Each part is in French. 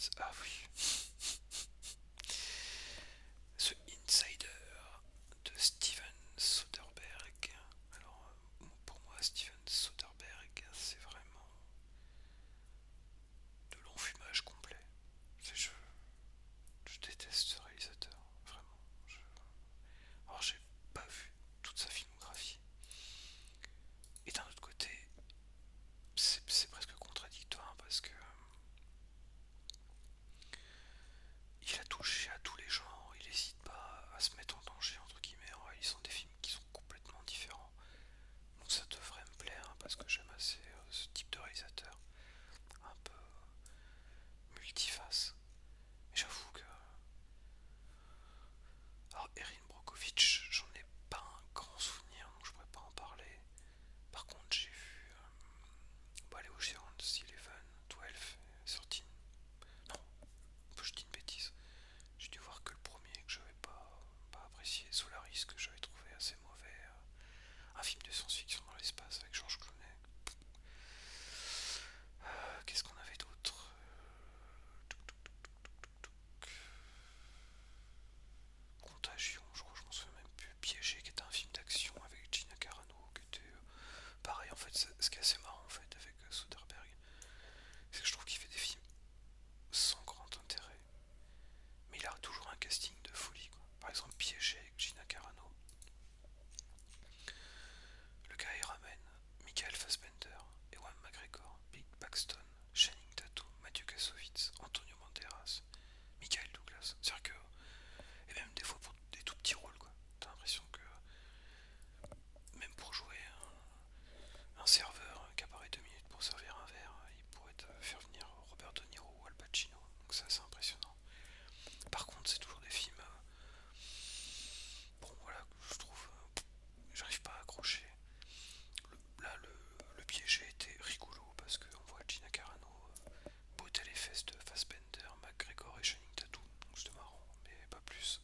Soviets. Ah oui. The Insider de Steven Soderbergh. Alors, pour moi, Steven Soderbergh, c'est vraiment de l'enfumage complet. Je déteste ce réalisateur, vraiment. Je- Alors, j'ai pas vu toute sa filmographie. Et d'un autre côté, c'est presque contradictoire parce que il a touché à tous les genres, il n'hésite pas à se mettre en danger, entre guillemets, en réalisant des films qui sont complètement différents. Donc ça devrait me plaire, hein, parce que j'aime assez ce type de réalisateur, un peu multiface. Mais j'avoue que... Alors Erin Brockovich, j'en ai pas un grand souvenir, donc je pourrais pas en parler. Par contre, j'ai vu les Ocean's 11, 12, 13, non, je dis une bêtise. J'ai dû voir que le premier que j'avais pas apprécié, Solaris que j'avais trouvé assez mauvais. Un film de science-fiction dans l'espace avec Georges Clooney. Qu'est-ce qu'on avait d'autre? Contagion, je crois que je m'en souviens même plus. Piégé, qui était un film d'action avec Gina Carano, qui était pareil en fait. Ce qui est assez marrant en fait avec Soderbergh, c'est que je trouve qu'il fait des films sans grand intérêt, mais il a toujours un casting de folie, quoi. Par exemple, Piégé avec Gina Carano, le gars il ramène Michael Fassbender, Ewan McGregor, Pete Paxton, Channing Tatum, Mathieu Kassovitz, Antonio Banderas, Michael Douglas. C'est-à-dire que, et même des fois pour des tout petits rôles, quoi. T'as l'impression que même pour jouer un serveur qui apparaît 2 minutes pour servir un verre, il pourrait te faire venir Robert De Niro ou Al Pacino. Donc ça c'est impressionnant. Par contre, c'est toujours des films, bon voilà, je trouve, j'arrive pas à accrocher. Le piégé était rigolo parce qu'on voit Gina Carano botter les fesses de Fassbender, McGregor et Channing Tatum. Donc c'était marrant, mais pas plus.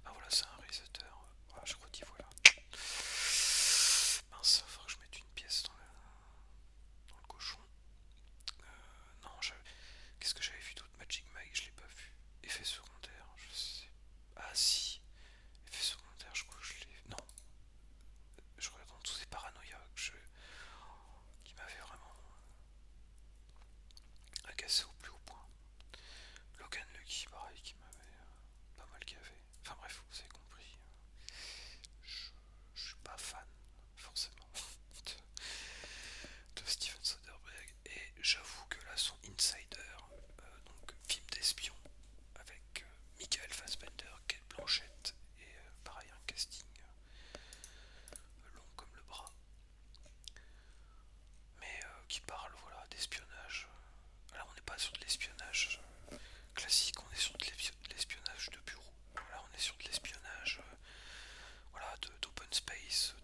Enfin voilà, c'est un réalisateur. Voilà, je redis voilà. Mince, il faudra que je mette une pièce dans le cochon. Non, qu'est-ce que j'avais vu d'autre? Magic Mike, je l'ai pas vu. Effet secondaire, je sais. Ah si, effet secondaire, je crois que je l'ai. Non, je regarde en dessous des paranoïas qui m'avaient vraiment agacé au plus haut point. Logan Lucky, pareil, qui m'avait pas mal gavé. Enfin bref, vous avez compris. Je, je suis pas fan, forcément, de Steven Soderbergh. Et j'avoue que là, son Insider, donc film d'espion, avec Michael Fassbender, Kate Blanchett, et pareil, un casting long comme le bras, mais qui parle voilà, d'espionnage. Là, on n'est pas sur de l'espionnage classique, on est sur de l'espionnage de bureau. Là, on est sur de l'espionnage voilà, d'open space,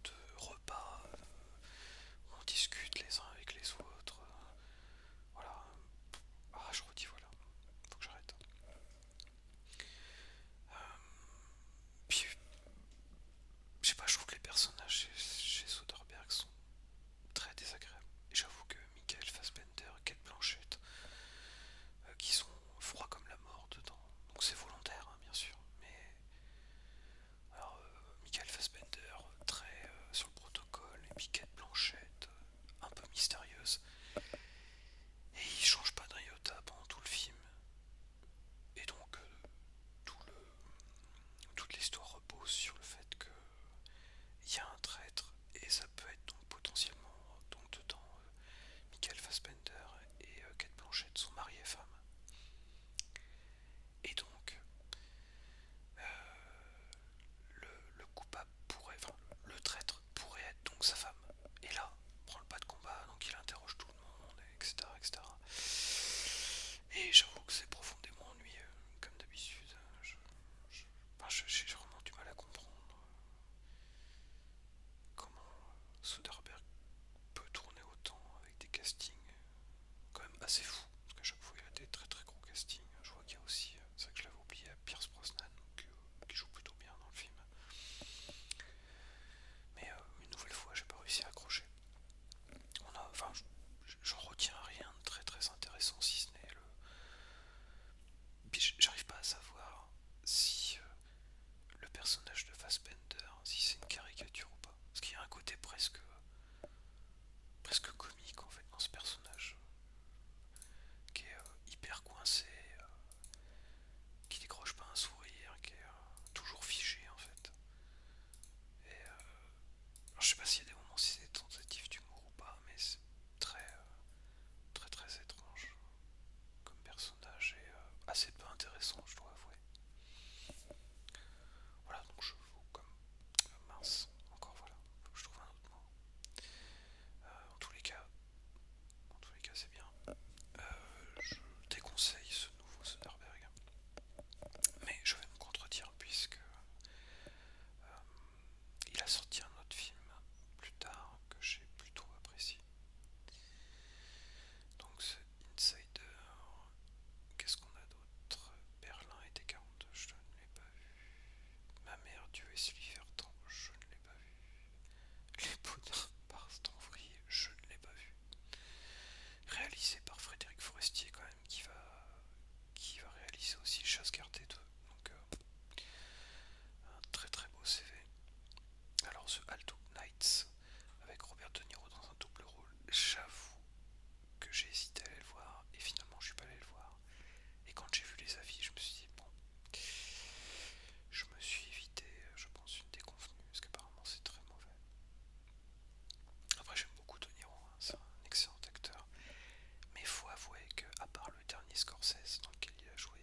française dans lequel il a joué,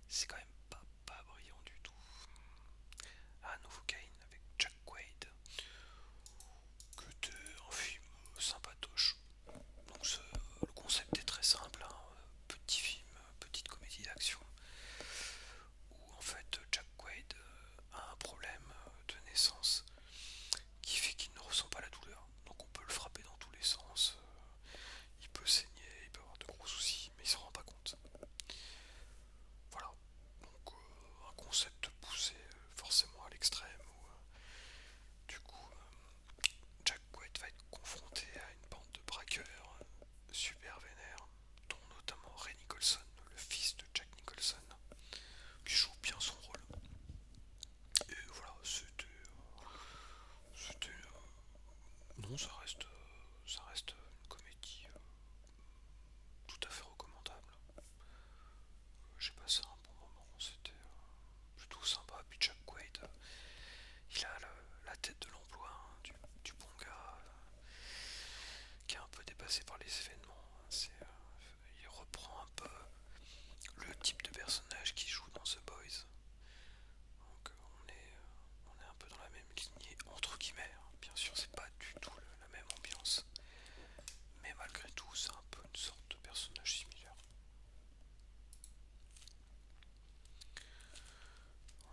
c'est quand même pas brillant du tout. Un nouveau Kane avec Jack Quaid, que était un film sympatoche. Donc le concept est très simple, hein. Petit film, petite comédie d'action, où en fait Jack Quaid a un problème de naissance qui fait qu'il ne ressent pas la douleur. Donc on peut le frapper dans tous les sens, il peut saigner, il peut avoir de gros soucis, mais il s'en rend pas compte. Voilà, donc un concept poussé forcément à l'extrême, où du coup Jack Quaid va être confronté à une bande de braqueurs super vénères, dont notamment Ray Nicholson, le fils de Jack Nicholson, qui joue bien son rôle. Et voilà, non, ça reste une comédie tout à fait recommandable. J'ai passé un bon moment, c'était plutôt sympa. Puis Jack Quaid, il a la tête de l'emploi, hein, du bon gars qui est un peu dépassé par les événements. Il reprend un peu le type de personnage qu'il joue dans The Boys. Donc on est un peu dans la même lignée, entre guillemets, hein. Bien sûr, c'est pas du tout la même ambiance, mais malgré tout, c'est un peu une sorte de personnage similaire.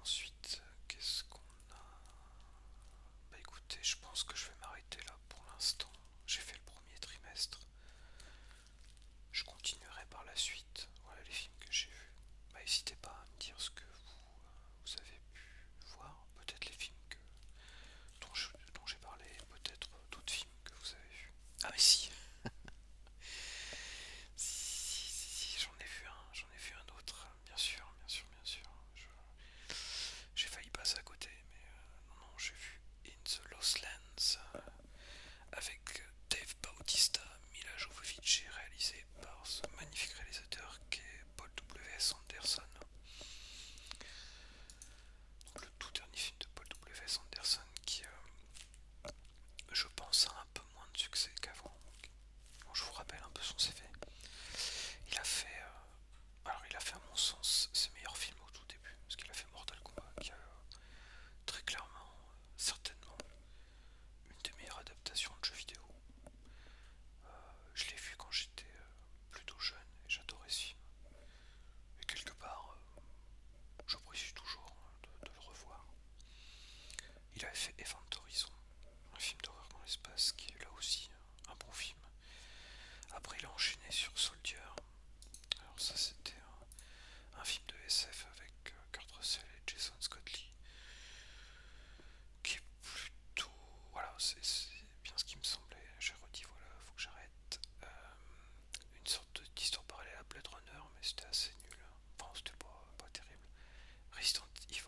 Ensuite, qu'est-ce qu'on a? Bah écoutez, je pense que je vais m'arrêter là pour l'instant. J'ai fait le premier trimestre. Je continuerai par la suite. Voilà les films que j'ai vus. Bah n'hésitez pas à me dire ce que vous avez pu voir. Peut-être les films dont j'ai parlé, peut-être d'autres films que vous avez vus. Ah mais si, si, j'en ai vu un autre, bien sûr, bien sûr, bien sûr. J'ai failli passer à côté, mais non, non, j'ai vu In the Lost Lands avec Dave Bautista, Mila Jovovich, et réalisé par ce magnifique réalisateur qu'est Paul W.S. Anderson. Donc le tout dernier film de Paul W.S. Anderson qui, je pense, a un peu moins de succès qu'avant. Bon, je vous rappelle un peu son CV. Il a fait, il a fait à mon sens ses meilleurs films au tout début, parce qu'il a fait Mortal Kombat, qui a très clairement, certainement, une des meilleures adaptations de jeux vidéo. Je l'ai vu quand j'étais plutôt jeune et j'adorais ce film. Et quelque part, j'apprécie toujours de le revoir. Il avait fait Event Horizon, un film d'horreur dans l'espace qui est là aussi un bon film. Après, il a enchaîné sur Soldier. Alors ça, c'était un film de SF avec Kurt Russell et Jason Scott Lee, qui est plutôt... Voilà, c'est bien ce qui me semblait. J'ai redit, voilà, faut que j'arrête. Une sorte d'histoire parallèle à Blade Runner, mais c'était assez nul. Enfin, c'était pas terrible. Resident Evil,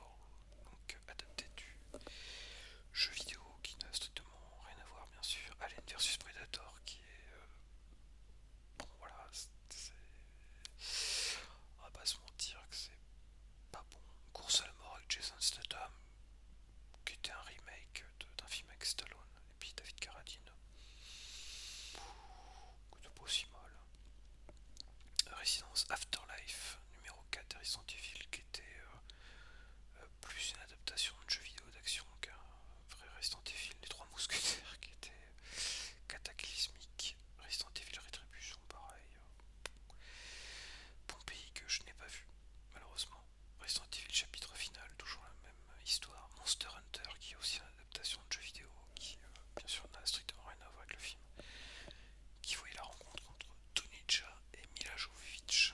donc adapté du jeu vidéo qui n'a strictement rien à voir, bien sûr. Alien vs Predator, qui est... bon, voilà, on va pas se mentir que c'est pas bon. Course à la mort avec Jason Statham, qui était un remake d'un film avec Stallone et puis David Carradine. C'était pas aussi mal. Residence Afterlife numéro 4 de Resident Evil, qui était plus une adaptation de jeu vidéo d'action qu'un vrai Resident Evil. Les Trois Mousquetaires, qui était cataclysmique. Resident Evil Rétribution, pareil. Bon pays que je n'ai pas vu, malheureusement. Resident Evil chapitre final, toujours la même histoire. Monster Hunter, qui est aussi une adaptation de jeu vidéo, qui bien sûr n'a strictement rien à voir avec le film, qui voyait la rencontre entre Tony Jaa et Mila Jovovich.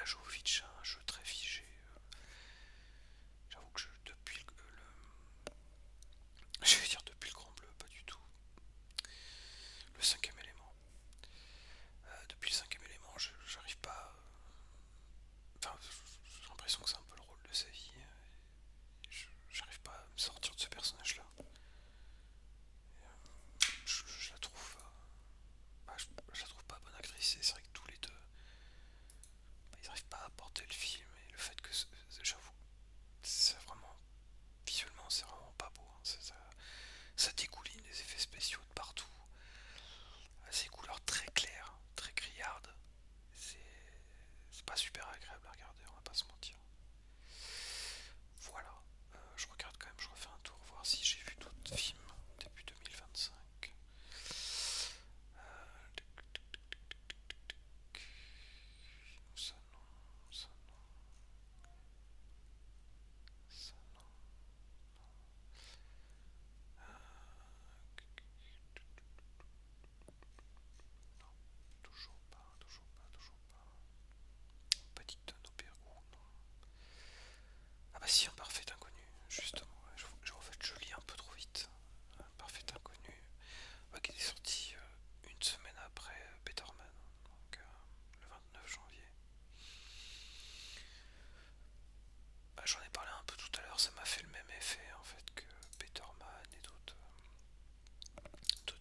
Jovovich, un jeu très figé. J'avoue que depuis je vais dire depuis le Grand Bleu, pas du tout. Le cinquième élément. Depuis le cinquième élément, j'arrive pas. Enfin, j'ai l'impression que c'est un peu le rôle de sa vie. J'arrive pas à me sortir de ce personnage-là. Je la trouve. Je la trouve pas bonne actrice. Et c'est vrai que tous les deux, ils n'arrivent pas à porter le film. Et le fait que, j'avoue, c'est vraiment. Visuellement, c'est vraiment pas beau. Hein. Ça dégouline des effets spéciaux de partout. Ces couleurs très claires, très criardes. C'est c'est pas super agréable à regarder, on va pas se mentir. Voilà, je regarde quand même, je refais un tour, voir si j'ai vu d'autres films début 2025. Ça non, ça non, ça non, toujours pas, toujours pas, toujours pas. Petite tonne au Pérou, non. Ah bah si, un parfait inconnu, justement. En fait, je lis un peu trop vite. Un parfait inconnu, qui est sorti une semaine après Peterman, donc le 29 janvier. Bah, j'en ai parlé un peu tout à l'heure, ça m'a fait le même effet en fait que Peterman et d'autres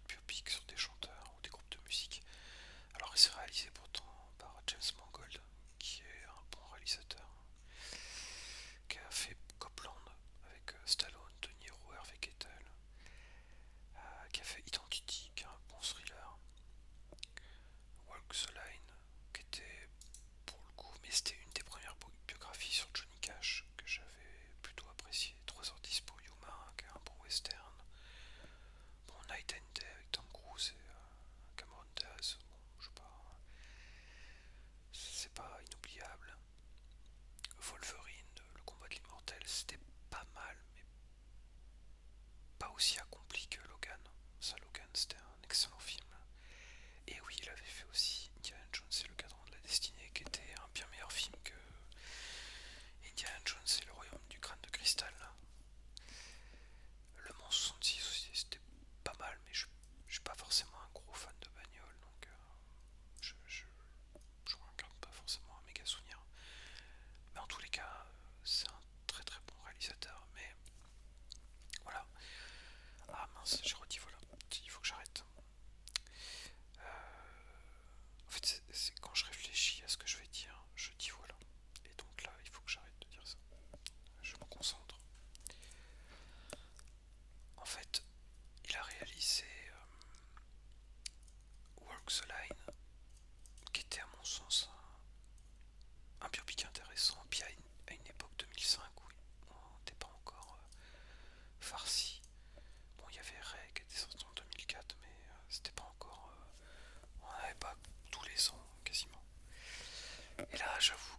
biopics sur des chanteurs ou des groupes de musique. Alors c'est réalisé pourtant par James Mangold, qui est un bon réalisateur, qui a fait Copland avec Stallone, De Niro, Harvey Keitel, qui a fait Identity, qui est un bon thriller, Walk the Line, qui était pour le coup, mais c'était une des premières biographies sur Johnny Cash que j'avais plutôt apprécié. 3h10 pour Yuma, qui est un bon western. Bon, Night and Day avec Tom Cruise et Cameron Diaz, bon, je sais pas, c'est pas inoubliable. Wolverine, le combat de l'immortel, c'était pas mal, mais pas aussi accompli que Logan. Ça, Logan, c'était un excellent film. Et oui, il avait fait aussi Indiana Jones et le cadran de la destinée, qui était un bien meilleur film que Indiana Jones et le royaume du crâne de cristal. Le Mans 66 aussi, c'était pas mal, mais je suis pas forcément un gros fan de bagnole, donc je regarde pas forcément un méga souvenir. Mais en tous les cas, c'est un très très bon réalisateur. Mais voilà. Ah mince, j'ai redit voilà. Il faut que j'arrête. En fait, c'est quand je réfléchis à ce que je vais dire, je dis voilà. Et donc là, il faut que j'arrête de dire ça. Je me concentre. En fait, il a réalisé Walk the Line, qui était à mon sens un biopic intéressant, puis à une époque 2005 où on n'était pas encore farci. Bon, il y avait Ray qui était sorti en 2004, mais c'était pas encore. On n'avait pas tous les ans quasiment. Et là, j'avoue,